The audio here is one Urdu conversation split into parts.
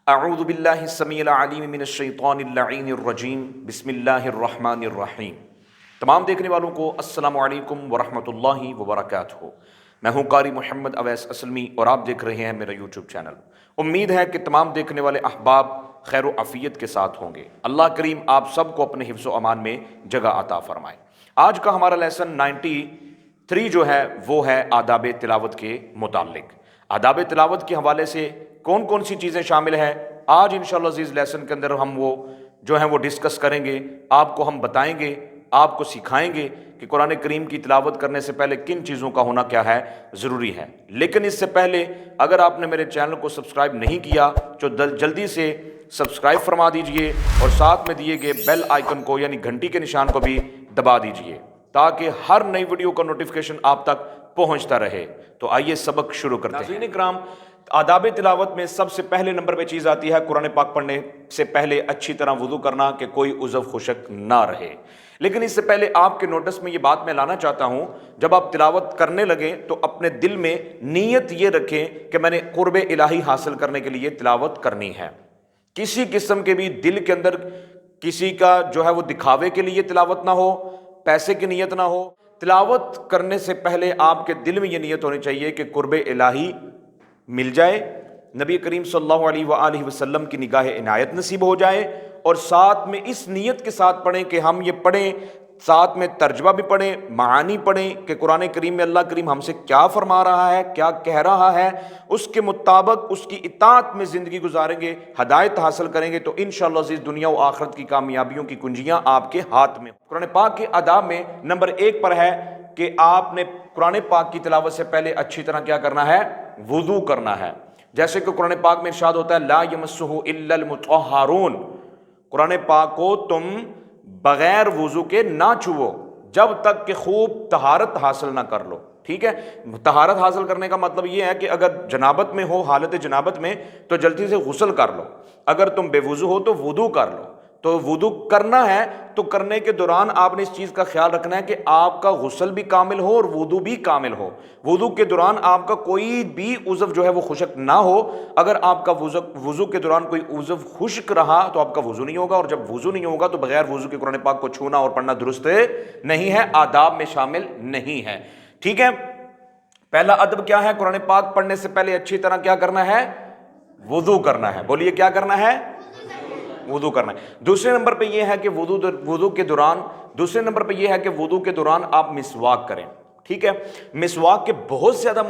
اعوذ باللہ السمیع العلیم من الشیطان اللعین الرجیم بسم اللہ الرحمن الرحیم۔ تمام دیکھنے والوں کو السلام علیکم ورحمۃ اللہ وبرکاتہ۔ میں ہوں قاری محمد اویس اسلمی اور آپ دیکھ رہے ہیں میرا یوٹیوب چینل۔ امید ہے کہ تمام دیکھنے والے احباب خیر و عافیت کے ساتھ ہوں گے۔ اللہ کریم آپ سب کو اپنے حفظ و امان میں جگہ عطا فرمائے۔ آج کا ہمارا لیسن 93 جو ہے وہ ہے آداب تلاوت کے متعلق۔ آداب تلاوت کے حوالے سے کون کون سی چیزیں شامل ہیں، آج انشاءاللہ عزیز لیسن کے اندر ہم وہ جو ہیں وہ ڈسکس کریں گے۔ آپ کو ہم بتائیں گے، آپ کو سکھائیں گے کہ قرآن کریم کی تلاوت کرنے سے پہلے کن چیزوں کا ہونا کیا ہے، ضروری ہے۔ لیکن اس سے پہلے اگر آپ نے میرے چینل کو سبسکرائب نہیں کیا تو جلدی سے سبسکرائب فرما دیجئے اور ساتھ میں دیے گئے بیل آئیکن کو یعنی گھنٹی کے نشان کو بھی دبا دیجئے تاکہ ہر نئی ویڈیو کا نوٹیفیکیشن آپ تک پہنچتا رہے۔ تو آئیے سبق شروع کرتے ہیں۔ ناظرین کرام، آداب تلاوت میں سب سے پہلے نمبر پہ چیز آتی ہے قرآن پاک پڑھنے سے پہلے اچھی طرح وضو کرنا کہ کوئی عضو خشک نہ رہے۔ لیکن اس سے پہلے آپ کے نوٹس میں یہ بات میں لانا چاہتا ہوں، جب آپ تلاوت کرنے لگیں تو اپنے دل میں نیت یہ رکھیں کہ میں نے قرب الہی حاصل کرنے کے لیے تلاوت کرنی ہے۔ کسی قسم کے بھی دل کے اندر کسی کا جو ہے وہ دکھاوے کے لیے تلاوت نہ ہو، پیسے کی نیت نہ ہو۔ تلاوت کرنے سے پہلے آپ کے دل میں یہ نیت ہونی چاہیے کہ قرب الہی مل جائے، نبی کریم صلی اللہ علیہ وآلہ وسلم کی نگاہ عنایت نصیب ہو جائے، اور ساتھ میں اس نیت کے ساتھ پڑھیں کہ ہم یہ پڑھیں، ساتھ میں ترجمہ بھی پڑھیں، معانی پڑھیں کہ قرآن کریم میں اللہ کریم ہم سے کیا فرما رہا ہے، کیا کہہ رہا ہے، اس کے مطابق اس کی اطاعت میں زندگی گزاریں گے، ہدایت حاصل کریں گے تو انشاءاللہ عزیز دنیا و آخرت کی کامیابیوں کی کنجیاں آپ کے ہاتھ میں۔ قرآن پاک کے آداب میں نمبر 1 پر ہے کہ آپ نے قرآن پاک کی تلاوت سے پہلے اچھی طرح کیا کرنا ہے، وضو کرنا ہے۔ جیسے کہ قرآن پاک میں ارشاد ہوتا ہے لا یمسہ الا المطہرون، قرآن پاک کو تم بغیر وضو کے نہ چھوؤ جب تک کہ خوب طہارت حاصل نہ کر لو۔ ٹھیک ہے، طہارت حاصل کرنے کا مطلب یہ ہے کہ اگر جنابت میں ہو، حالت جنابت میں، تو جلدی سے غسل کر لو، اگر تم بے وضو ہو تو وضو کر لو۔ تو وضو کرنا ہے تو کرنے کے دوران آپ نے اس چیز کا خیال رکھنا ہے کہ آپ کا غسل بھی کامل ہو اور وضو بھی کامل ہو۔ وضو کے دوران آپ کا کوئی بھی عضو جو ہے وہ خشک نہ ہو۔ اگر آپ کا وضو کے دوران کوئی عضو خشک رہا تو آپ کا وضو نہیں ہوگا، اور جب وضو نہیں ہوگا تو بغیر وضو کے قرآن پاک کو چھونا اور پڑھنا درست نہیں ہے، آداب میں شامل نہیں ہے۔ ٹھیک ہے، پہلا ادب کیا ہے؟ قرآن پاک پڑھنے سے پہلے اچھی طرح کیا کرنا ہے، وضو کرنا ہے۔ بولیے کیا کرنا ہے، وضو کرنا ہے۔ دوسرے نمبر پہ یہ ہے کہ وضو کے دوران آپ مسواک کریں۔ ٹھیک ہے، مسواک کے بہت زیادہ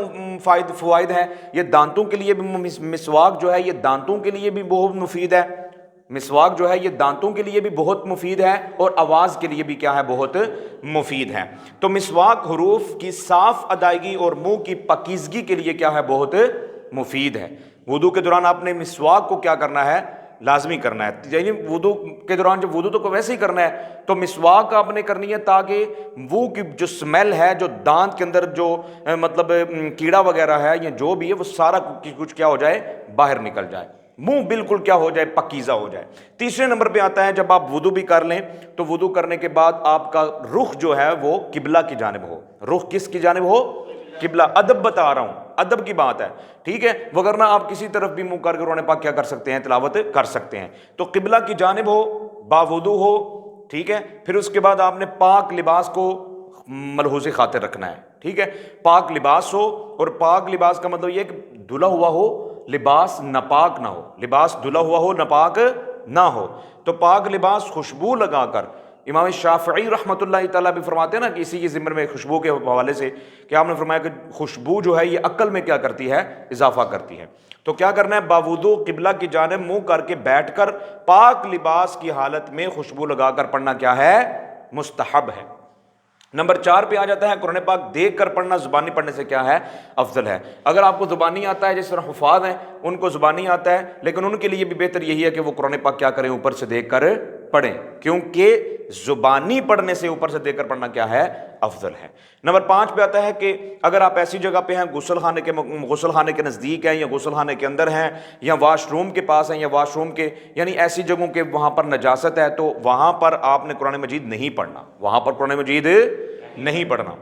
فوائد ہیں۔ یہ دانتوں کے لیے بھی مسواک جو ہے یہ دانتوں کے لیے بھی بہت مفید ہے، مسواک جو ہے یہ دانتوں کے لیے بھی بہت مفید ہے، اور آواز کے لیے بھی کیا ہے، بہت مفید ہے۔ تو مسواک حروف کی صاف ادائیگی اور منہ کی پاکیزگی کے لیے کیا ہے، بہت مفید ہے۔ وضو کے دوران آپ نے مسواک کو کیا کرنا ہے، لازمی کرنا ہے۔ یعنی وضو کے دوران جب وضو تو ویسے ہی کرنا ہے تو مسواک آپ نے کرنی ہے تاکہ وہ کی جو سمیل ہے، جو دانت کے اندر جو مطلب کیڑا وغیرہ ہے یا جو بھی ہے، وہ سارا کچھ کیا ہو جائے، باہر نکل جائے، منہ بالکل کیا ہو جائے، پاکیزہ ہو جائے۔ تیسرے نمبر پہ آتا ہے جب آپ وضو بھی کر لیں تو وضو کرنے کے بعد آپ کا رخ جو ہے وہ قبلہ کی جانب ہو۔ رخ کس کی جانب ہو، قبلہ۔ ادب بتا رہا ہوں، ادب کی بات ہے، ٹھیک ہے، وگرنہ آپ کسی طرف بھی منہ کر کے قرآن پاک کیا کر سکتے ہیں، تلاوت کر سکتے ہیں۔ تو قبلہ کی جانب ہو، باوضو ہو، ٹھیک ہے۔ پھر اس کے بعد آپ نے پاک لباس کو ملحوظ خاطر رکھنا ہے، ٹھیک ہے۔ پاک لباس ہو، اور پاک لباس کا مطلب یہ کہ دھلا ہوا ہو، لباس ناپاک نہ ہو، لباس دھلا ہوا ہو، ناپاک نہ ہو۔ تو پاک لباس خوشبو لگا کر، امام شافعی رحمۃ اللہ تعالیٰ بھی فرماتے ہیں نا کہ اسی کے ضمن میں خوشبو کے حوالے سے کہ آپ نے فرمایا کہ خوشبو جو ہے یہ عقل میں کیا کرتی ہے، اضافہ کرتی ہے۔ تو کیا کرنا ہے، باوضو قبلہ کی جانب منہ کر کے بیٹھ کر پاک لباس کی حالت میں خوشبو لگا کر پڑھنا کیا ہے، مستحب ہے۔ نمبر 4 پہ آ جاتا ہے قرآن پاک دیکھ کر پڑھنا زبانی پڑھنے سے کیا ہے، افضل ہے۔ اگر آپ کو زبانی آتا ہے، جس طرح حفاظ ہیں ان کو زبانی آتا ہے، لیکن ان کے لیے بھی بہتر یہی ہے کہ وہ قرآن پاک کیا کریں، اوپر سے دیکھ کر پڑھیں، کیونکہ زبانی پڑھنے سے اوپر سے دیکھ کر پڑھنا کیا ہے، افضل ہے۔ نمبر 5 پہ آتا ہے کہ اگر آپ ایسی جگہ پہ ہیں، غسل خانے کے نزدیک ہیں، یا غسل خانے کے اندر ہیں، یا واش روم کے پاس ہیں، یا واش روم کے یعنی ایسی جگہوں کے وہاں پر نجاست ہے، تو وہاں پر آپ نے قرآن مجید نہیں پڑھنا، وہاں پر قرآن مجید نہیں پڑھنا۔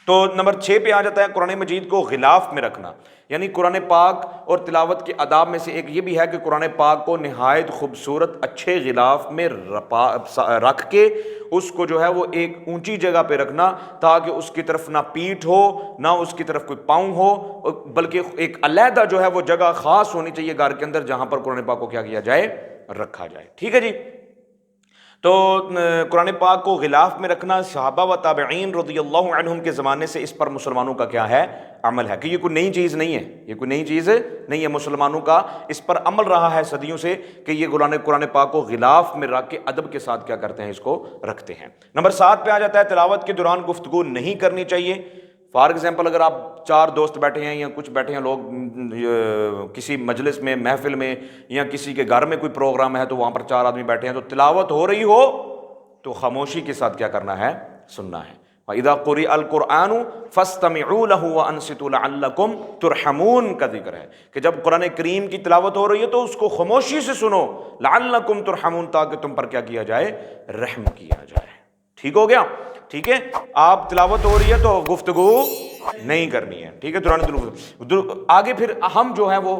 تو نمبر 6 پہ آ جاتا ہے قرآن مجید کو غلاف میں رکھنا، یعنی قرآن پاک اور تلاوت کے آداب میں سے ایک یہ بھی ہے کہ قرآن پاک کو نہایت خوبصورت اچھے غلاف میں رکھ کے اس کو جو ہے وہ ایک اونچی جگہ پہ رکھنا، تاکہ اس کی طرف نہ پیٹھ ہو نہ اس کی طرف کوئی پاؤں ہو، بلکہ ایک علیحدہ جو ہے وہ جگہ خاص ہونی چاہیے گھر کے اندر جہاں پر قرآن پاک کو کیا کیا جائے، رکھا جائے۔ ٹھیک ہے جی۔ تو قرآن پاک کو غلاف میں رکھنا صحابہ و تابعین رضی اللہ عنہم کے زمانے سے اس پر مسلمانوں کا کیا ہے، عمل ہے، کہ یہ کوئی نئی چیز نہیں ہے، یہ کوئی نئی چیز نہیں ہے، مسلمانوں کا اس پر عمل رہا ہے صدیوں سے کہ یہ قرآن پاک کو غلاف میں رکھ کے ادب کے ساتھ کیا کرتے ہیں، اس کو رکھتے ہیں۔ نمبر 7 پہ آ جاتا ہے تلاوت کے دوران گفتگو نہیں کرنی چاہیے۔ فار ایگزامپل اگر آپ 4 دوست بیٹھے ہیں یا کچھ بیٹھے ہیں لوگ کسی مجلس میں، محفل میں، یا کسی کے گھر میں کوئی پروگرام ہے تو وہاں پر 4 آدمی بیٹھے ہیں، تو تلاوت ہو رہی ہو تو خاموشی کے ساتھ کیا کرنا ہے، سننا ہے۔ وَإِذَا قُرِئَ الْقُرْآنُ فَاسْتَمِعُوا لَهُ وَأَنصِتُوا لَعَلَّكُمْ تُرْحَمُونَ کا ذکر ہے کہ جب قرآن کریم کی تلاوت ہو رہی ہے تو اس کو خاموشی سے سنو، لَعَلَّكُمْ تُرْحَمُونَ، تاکہ تم پر کیا کیا جائے، رحم کیا جائے۔ ٹھیک ہو گیا؟ ٹھیک ہے، آپ تلاوت ہو رہی ہے تو گفتگو نہیں کرنی ہے، ٹھیک ہے۔ آگے پھر ہم جو ہے وہ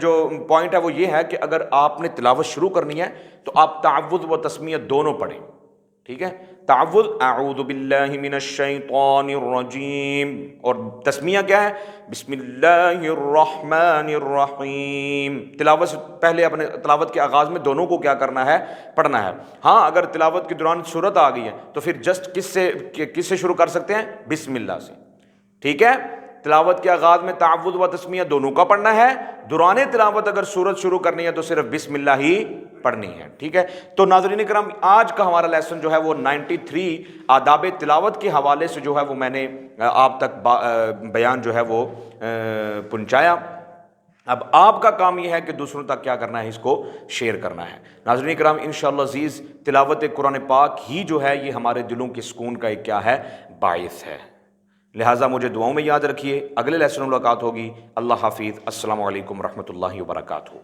جو پوائنٹ ہے وہ یہ ہے کہ اگر آپ نے تلاوت شروع کرنی ہے تو آپ تعوذ و تسمیہ دونوں پڑھیں، ٹھیک ہے۔ تعوذ اعوذ باللہ من الشیطان الرجیم، اور تسمیہ کیا ہے، بسم اللہ الرحمن الرحیم۔ تلاوت سے پہلے اپنے تلاوت کے آغاز میں دونوں کو کیا کرنا ہے، پڑھنا ہے۔ ہاں اگر تلاوت کے دوران سورت آ گئی ہے تو پھر جسٹ کس سے شروع کر سکتے ہیں، بسم اللہ سے، ٹھیک ہے۔ تلاوت کے آغاز میں تعوذ و تسمیہ دونوں کا پڑھنا ہے، دوران تلاوت اگر سورت شروع کرنی ہے تو صرف بسم اللہ ہی پڑھنی ہے، ٹھیک ہے۔ تو ناظرین کرام، آج کا ہمارا لیسن جو ہے وہ 93 آداب تلاوت کے حوالے سے جو ہے وہ میں نے آپ تک بیان جو ہے وہ پہنچایا۔ اب آپ کا کام یہ ہے کہ دوسروں تک کیا کرنا ہے، اس کو شیئر کرنا ہے۔ ناظرین کرام، انشاءاللہ عزیز، تلاوت قرآن پاک ہی جو ہے یہ ہمارے دلوں کے سکون کا ایک کیا ہے، باعث ہے۔ لہٰذا مجھے دعاؤں میں یاد رکھیے۔ اگلے لیسن میں ملاقات ہوگی۔ اللہ حافظ۔ السلام علیکم ورحمۃ اللہ وبرکاتہ۔